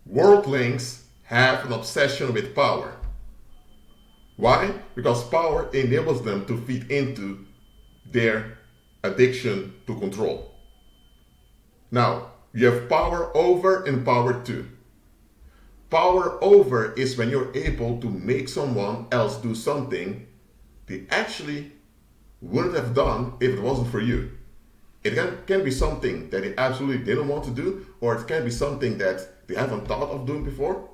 Worldlings have an obsession with power. Why? Because power enables them to feed into their addiction to control. Now, you have power over and power to. Power over is when you're able to make someone else do something they actually wouldn't have done if it wasn't for you. It can be something that they absolutely didn't want to do, or it can be something that they haven't thought of doing before.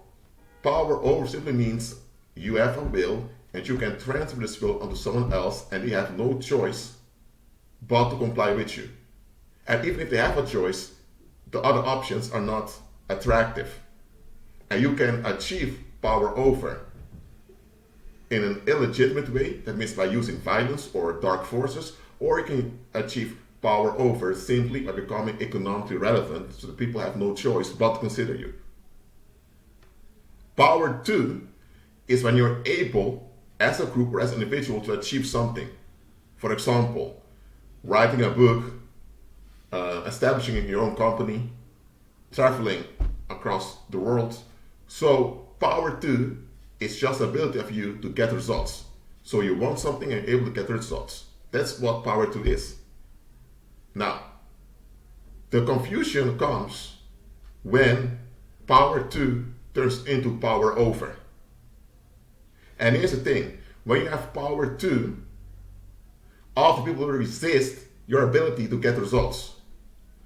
Power over simply means you have a will and you can transfer this will onto someone else and they have no choice but to comply with you. And even if they have a choice, the other options are not attractive. And you can achieve power over in an illegitimate way, that means by using violence or dark forces, or you can achieve power over simply by becoming economically relevant so that people have no choice but to consider you. Power to is when you're able, as a group or as an individual, to achieve something. For example, writing a book, establishing your own company, traveling across the world. So power to is just the ability of you to get results. So you want something and you're able to get results. That's what power to is. Now, the confusion comes when power to turns into power over. And here's the thing, when you have power to, often people will resist your ability to get results.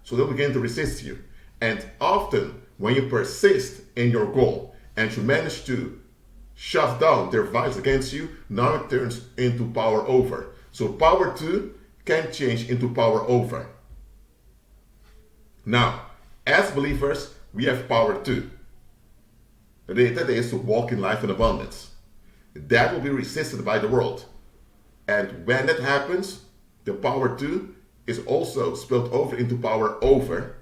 So they'll begin to resist you. And often, when you persist in your goal and you manage to shut down their violence against you, now it turns into power over. So power to can change into power over. Now, as believers, we have power to. That is to walk in life in abundance. That will be resisted by the world. And when that happens, the power to is also spilled over into power over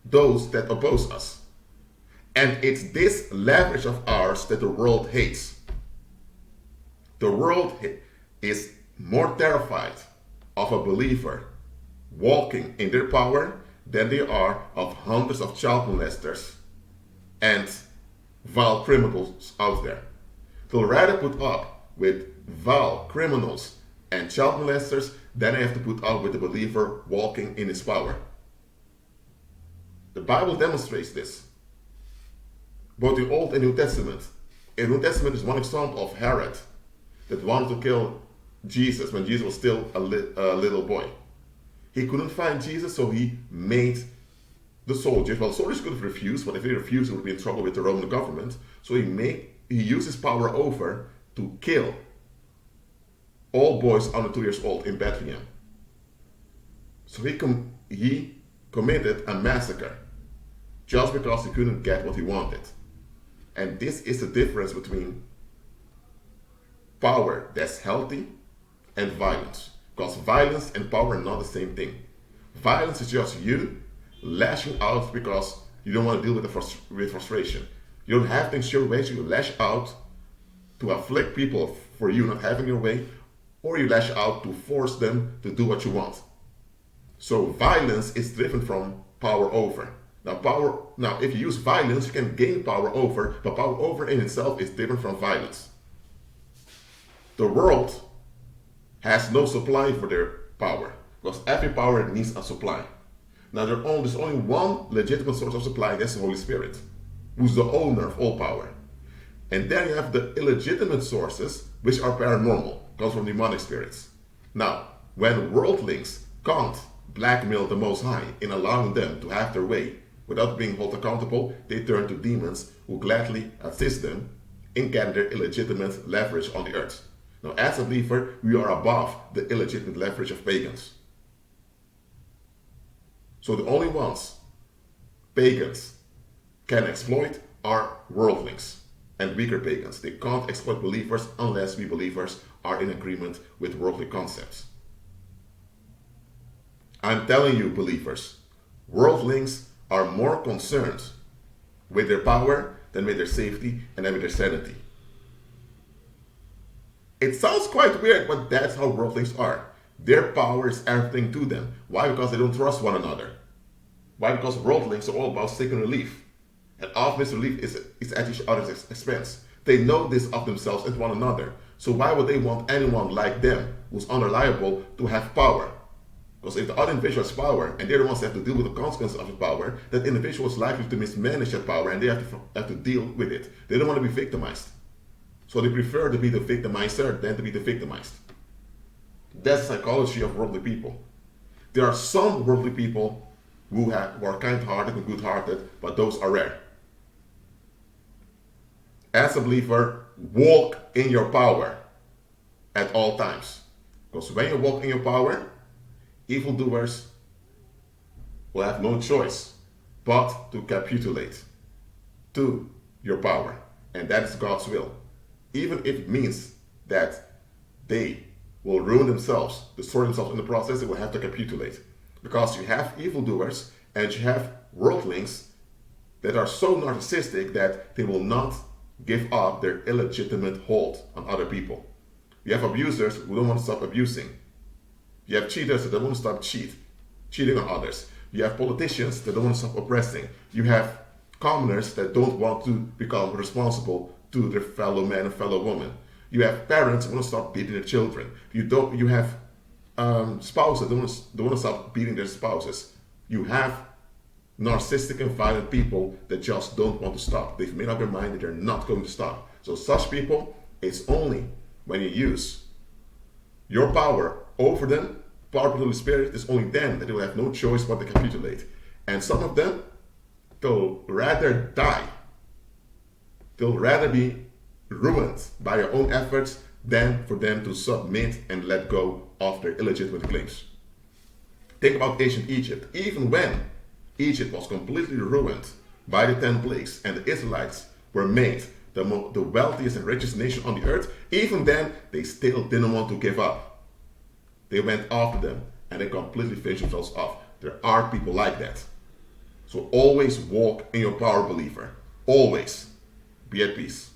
those that oppose us. And it's this leverage of ours that the world hates. The world is more terrified of a believer walking in their power than they are of hundreds of child molesters and vile criminals out there. They'll rather put up with vile criminals and child molesters than they have to put up with the believer walking in his power. The Bible demonstrates this, both in Old and New Testament. In New Testament is one example of Herod that wanted to kill Jesus when Jesus was still a little boy. He couldn't find Jesus, so he made the soldiers. Well, soldiers could have refused, but if they refused, he would be in trouble with the Roman government. So he used his power over to kill all boys under 2 years old in Bethlehem. So he committed a massacre just because he couldn't get what he wanted. And this is the difference between power that's healthy and violence. Because violence and power are not the same thing. Violence is just you lashing out because you don't want to deal with frustration. You don't have things your way, so you lash out to afflict people for you not having your way, or you lash out to force them to do what you want. So violence is different from power over. Now, if you use violence, you can gain power over, but power over in itself is different from violence. The world has no supply for their power, because every power needs a supply. Now, there's only one legitimate source of supply, that's the Holy Spirit, who's the owner of all power. And then you have the illegitimate sources, which are paranormal, comes from demonic spirits. Now, when worldlings can't blackmail the Most High in allowing them to have their way without being held accountable, they turn to demons who gladly assist them in getting their illegitimate leverage on the earth. Now, as a believer, we are above the illegitimate leverage of pagans. So the only ones pagans can exploit are worldlings and weaker pagans. They can't exploit believers unless we believers are in agreement with worldly concepts. I'm telling you, believers, worldlings are more concerned with their power than with their safety and then with their sanity. It sounds quite weird, but that's how worldlings are. Their power is everything to them. Why? Because they don't trust one another. Why? Because worldlings are all about seeking relief. And often this relief is at each other's expense. They know this of themselves and one another. So why would they want anyone like them, who's unreliable, to have power? Because if the other individual has power, and they're the ones that have to deal with the consequences of his power, that individual is likely to mismanage that power, and they have to deal with it. They don't want to be victimized. So they prefer to be the victimizer than to be the victimized. That's the psychology of worldly people. There are some worldly people who are kind-hearted and good-hearted, but those are rare. As a believer, walk in your power at all times. Because when you walk in your power, evildoers will have no choice but to capitulate to your power. And that is God's will. Even if it means that they will ruin themselves, destroy themselves in the process, they will have to capitulate. Because you have evildoers and you have worldlings that are so narcissistic that they will not give up their illegitimate hold on other people. You have abusers who don't want to stop abusing. You have cheaters that don't want to stop cheating on others. You have politicians that don't want to stop oppressing. You have commoners that don't want to become responsible to their fellow man and fellow woman. You have parents who want to stop beating their children. You have spouses that don't want to stop beating their spouses. You have narcissistic and violent people that just don't want to stop. They've made up their mind that they're not going to stop. So such people, it's only when you use your power over them, power of the Holy Spirit, it's only then that they will have no choice but to capitulate. And some of them, they'll rather die. They'll rather be ruined by their own efforts than for them to submit and let go of their illegitimate claims. Think about ancient Egypt. Even when Egypt was completely ruined by the 10 plagues and the Israelites were made the wealthiest and richest nation on the earth, even then they still didn't want to give up. They went after them and they completely finished themselves off. There are people like that. So always walk in your power, believer. Always be at peace.